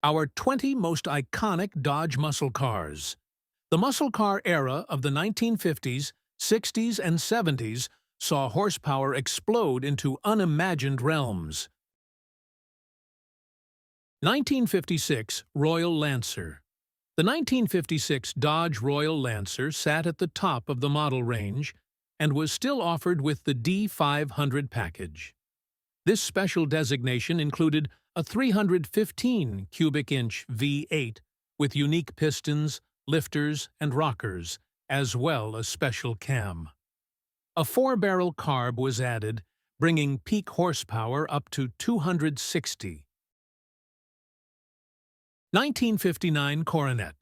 Our 20 most iconic Dodge muscle cars. The muscle car era of the 1950s, 60s, and 70s saw horsepower explode into unimagined realms. 1956 Royal Lancer. The 1956 Dodge Royal Lancer sat at the top of the model range and was still offered with the D500 package. This special designation included a 315 cubic inch V8 with unique pistons, lifters, and rockers, as well as special cam. A 4-barrel carb was added, bringing peak horsepower up to 260. 1959 Coronet.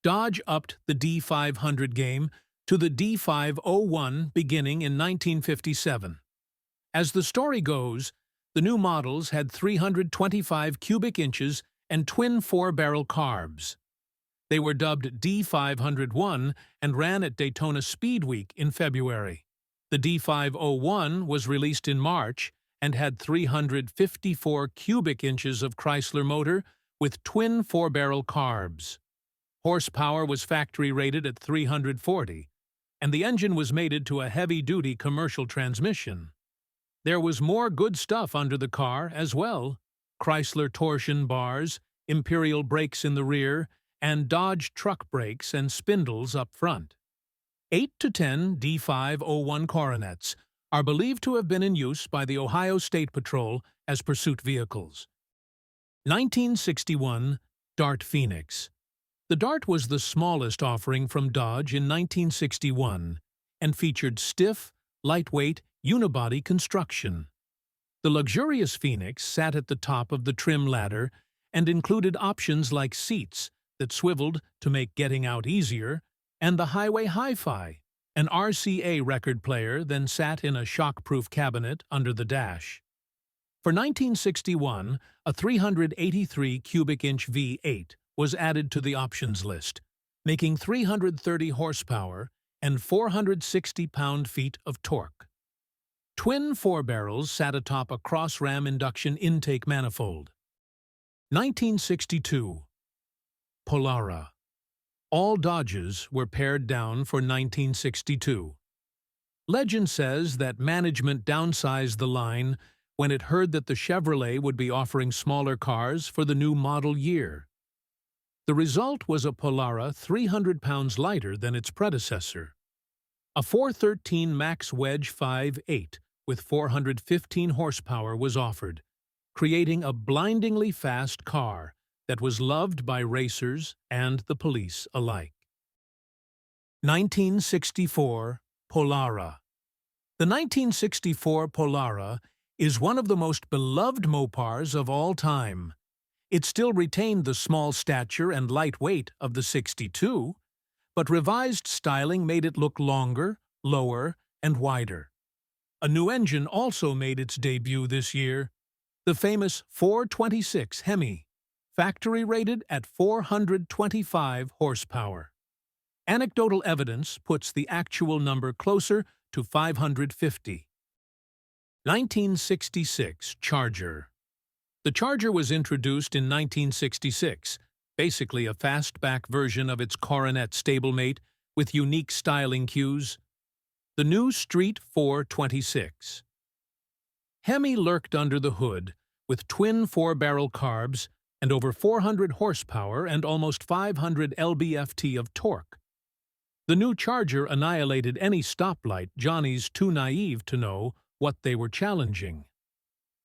Dodge upped the D500 game to the D501 beginning in 1957. As the story goes, the new models had 325 cubic inches and twin 4-barrel carbs. They were dubbed D501 and ran at Daytona Speed Week in February. The D501 was released in March and had 354 cubic inches of Chrysler motor with twin 4-barrel carbs. Horsepower was factory rated at 340, and the engine was mated to a heavy-duty commercial transmission. There was more good stuff under the car as well: Chrysler torsion bars, Imperial brakes in the rear, and Dodge truck brakes and spindles up front. 8 to 10 D501 Coronets are believed to have been in use by the Ohio State Patrol as pursuit vehicles. 1961 Dart Phoenix. The Dart was the smallest offering from Dodge in 1961 and featured stiff, lightweight, unibody construction. The luxurious Phoenix sat at the top of the trim ladder and included options like seats that swiveled to make getting out easier, and the Highway Hi-Fi, an RCA record player, then sat in a shock-proof cabinet under the dash. For 1961, a 383 cubic inch V8 was added to the options list, making 330 horsepower and 460 pound-feet of torque. Twin 4-barrels sat atop a cross-ram induction intake manifold. 1962 Polara. All Dodges were pared down for 1962. Legend says that management downsized the line when it heard that the Chevrolet would be offering smaller cars for the new model year. The result was a Polara 300 pounds lighter than its predecessor. A 413 Max Wedge 5.8 with 415 horsepower was offered, creating a blindingly fast car that was loved by racers and the police alike. 1964 Polara. The 1964 Polara is one of the most beloved Mopars of all time. It still retained the small stature and light weight of the 62, but revised styling made it look longer, lower, and wider. A new engine also made its debut this year, the famous 426 Hemi, factory rated at 425 horsepower. Anecdotal evidence puts the actual number closer to 550. 1966 Charger. The Charger was introduced in 1966, basically a fastback version of its Coronet stablemate with unique styling cues. The new Street 426. Hemi lurked under the hood with twin 4-barrel carbs and over 400 horsepower and almost 500 lb-ft of torque. The new Charger annihilated any stoplight Johnnies too naive to know what they were challenging.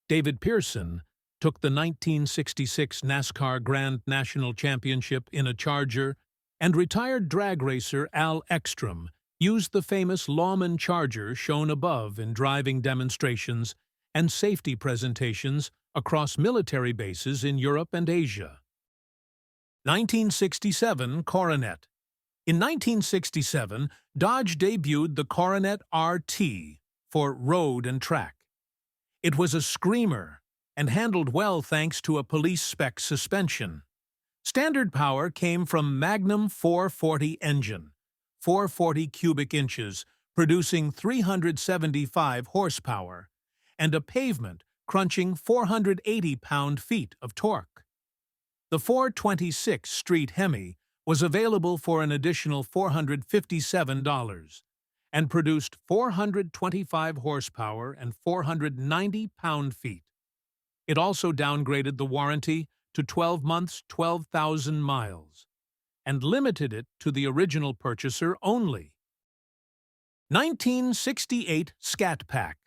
David Pearson took the 1966 NASCAR Grand National Championship in a Charger, and retired drag racer Al Ekstrom used the famous Lawman Charger shown above in driving demonstrations and safety presentations across military bases in Europe and Asia. 1967 Coronet. In 1967, Dodge debuted the Coronet RT for road and track. It was a screamer and handled well thanks to a police-spec suspension. Standard power came from Magnum 440 engine, 440 cubic inches, producing 375 horsepower, and a pavement crunching 480 pound-feet of torque. The 426 Street Hemi was available for an additional $457 and produced 425 horsepower and 490 pound-feet. It also downgraded the warranty to 12 months, 12,000 miles, and limited it to the original purchaser only. 1968 Scat Pack.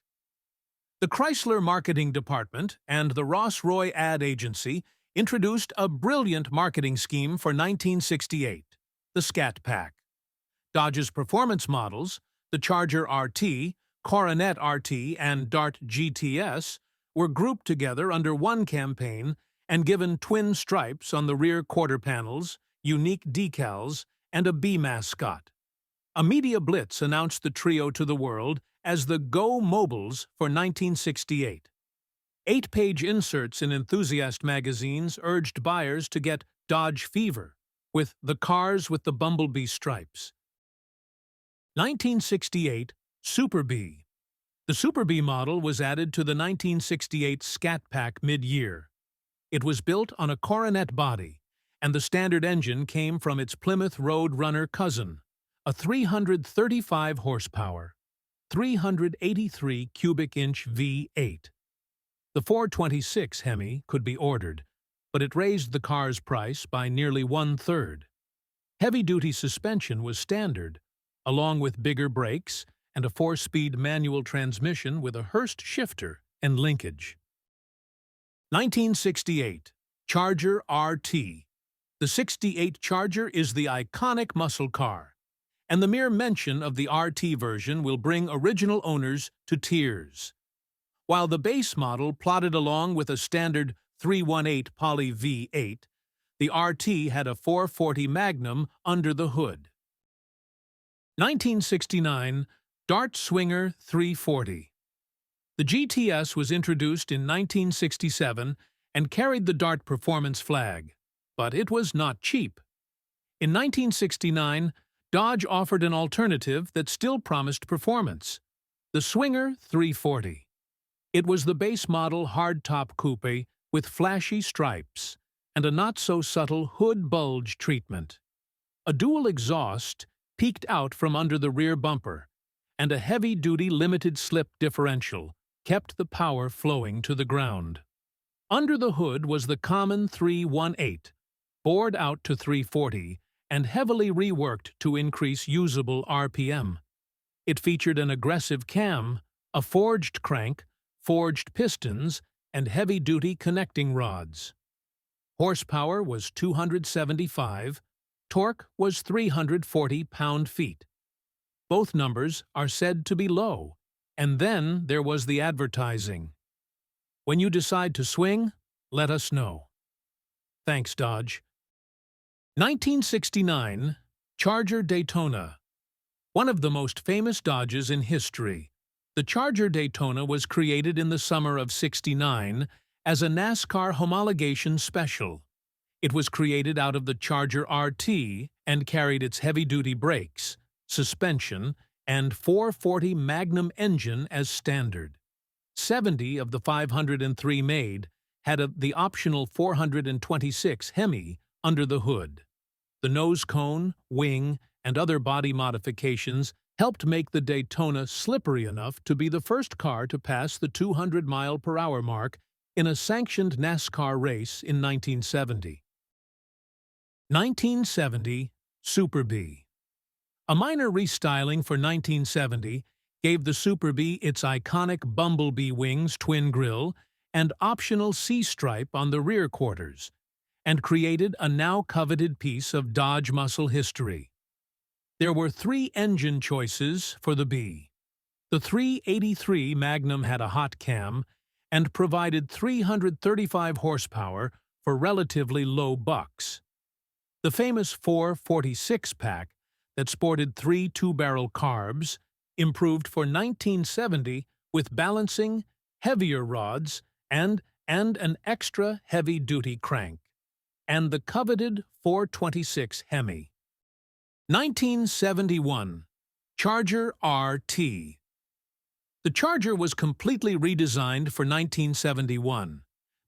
The Chrysler Marketing Department and the Ross Roy Ad Agency introduced a brilliant marketing scheme for 1968, the Scat Pack. Dodge's performance models, the Charger RT, Coronet RT, and Dart GTS, were grouped together under one campaign and given twin stripes on the rear quarter panels, unique decals, and a bee mascot. A media blitz announced the trio to the world as the Go Mobiles for 1968. 8-page inserts in enthusiast magazines urged buyers to get Dodge Fever, with the cars with the bumblebee stripes. 1968 Super Bee. The Super Bee model was added to the 1968 Scat Pack mid-year. It was built on a Coronet body, and the standard engine came from its Plymouth Road Runner cousin, a 335 horsepower, 383 cubic inch V8. The 426 Hemi could be ordered, but it raised the car's price by nearly one-third. Heavy-duty suspension was standard, along with bigger brakes and a 4-speed manual transmission with a Hurst shifter and linkage. 1968 Charger RT. The 68 Charger is the iconic muscle car, and the mere mention of the RT version will bring original owners to tears. While the base model plodded along with a standard 318 Poly V8, the RT had a 440 Magnum under the hood. 1969 Dart Swinger 340. The GTS was introduced in 1967 and carried the Dart performance flag, but it was not cheap. In 1969, Dodge offered an alternative that still promised performance, the Swinger 340. It was the base model hardtop coupe with flashy stripes and a not-so-subtle hood bulge treatment. A dual exhaust peeked out from under the rear bumper, and a heavy-duty limited-slip differential kept the power flowing to the ground. Under the hood was the common 318, bored out to 340, and heavily reworked to increase usable RPM. It featured an aggressive cam, a forged crank, forged pistons, and heavy-duty connecting rods. Horsepower was 275, torque was 340 pound-feet. Both numbers are said to be low, and then there was the advertising. When you decide to swing, let us know. Thanks, Dodge. 1969 Charger Daytona. One of the most famous Dodges in history, the Charger Daytona was created in the summer of '69 as a NASCAR homologation special. It was created out of the Charger RT and carried its heavy-duty brakes, suspension, and 440 Magnum engine as standard. 70 of the 503 made had the optional 426 Hemi under the hood. The nose cone, wing, and other body modifications helped make the Daytona slippery enough to be the first car to pass the 200-mile-per-hour mark in a sanctioned NASCAR race in 1970. 1970 Super Bee. A minor restyling for 1970 gave the Super Bee its iconic bumblebee wings twin grille and optional C-stripe on the rear quarters, and created a now-coveted piece of Dodge muscle history. There were 3 engine choices for the Bee. The 383 Magnum had a hot cam and provided 335 horsepower for relatively low bucks. The famous 446 pack that sported 3 two-barrel carbs improved for 1970 with balancing, heavier rods, and an extra heavy-duty crank, and the coveted 426 Hemi. 1971 Charger RT. The Charger was completely redesigned for 1971,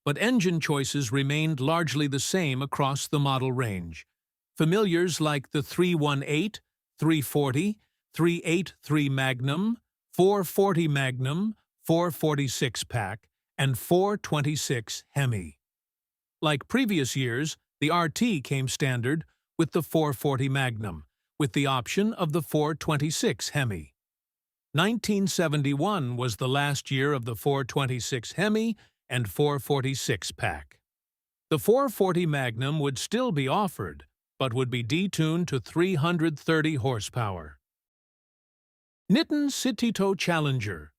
but engine choices remained largely the same across the model range. Familiars like the 318, 340, 383 Magnum, 440 Magnum, 446 Pack, and 426 Hemi. Like previous years, the RT came standard with the 440 Magnum, with the option of the 426 Hemi. 1971 was the last year of the 426 Hemi and 446 Pack. The 440 Magnum would still be offered, but would be detuned to 330 horsepower. Nitin Citito Challenger.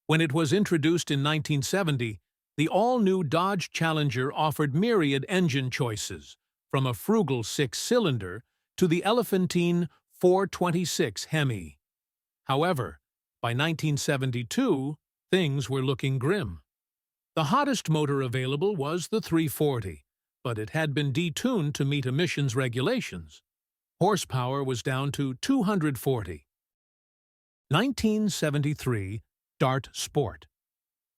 When it was introduced in 1970, the all-new Dodge Challenger offered myriad engine choices, from a frugal six-cylinder to the elephantine 426 Hemi. However, by 1972, things were looking grim. The hottest motor available was the 340, but it had been detuned to meet emissions regulations. Horsepower was down to 240. 1973 Dart Sport.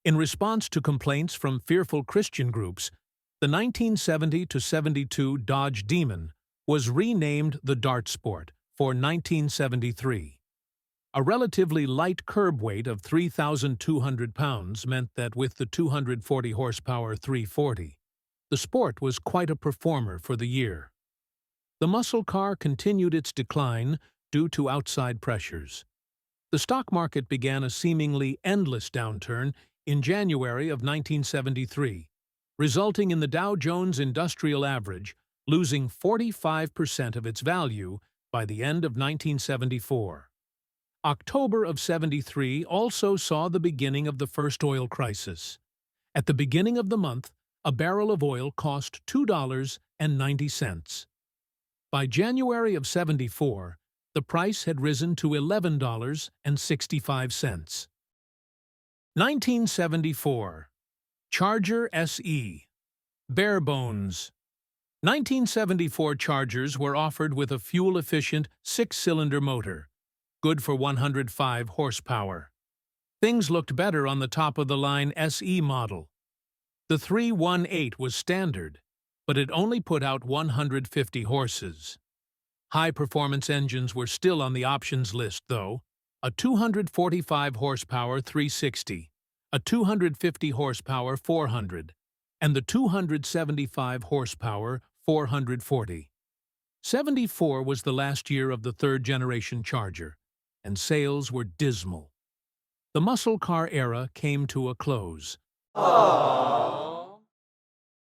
In response to complaints from fearful Christian groups, the 1970-72 Dodge Demon was renamed the Dart Sport for 1973. A relatively light curb weight of 3,200 pounds meant that with the 240 horsepower 340, the Sport was quite a performer for the year. The muscle car continued its decline due to outside pressures. The stock market began a seemingly endless downturn in January of 1973, resulting in the Dow Jones Industrial Average losing 45% of its value by the end of 1974. October of '73 also saw the beginning of the first oil crisis. At the beginning of the month, a barrel of oil cost $2.90. By January of '74, the price had risen to $11.65. 1974 Charger SE. Bare bones. 1974 Chargers were offered with a fuel-efficient six-cylinder motor, good for 105 horsepower. Things looked better on the top-of-the-line SE model. The 318 was standard, but it only put out 150 horses. High-performance engines were still on the options list, though: a 245 horsepower 360, a 250 horsepower 400, and the 275 horsepower 440. '74 was the last year of the third-generation Charger, and sales were dismal. The muscle car era came to a close. Aww.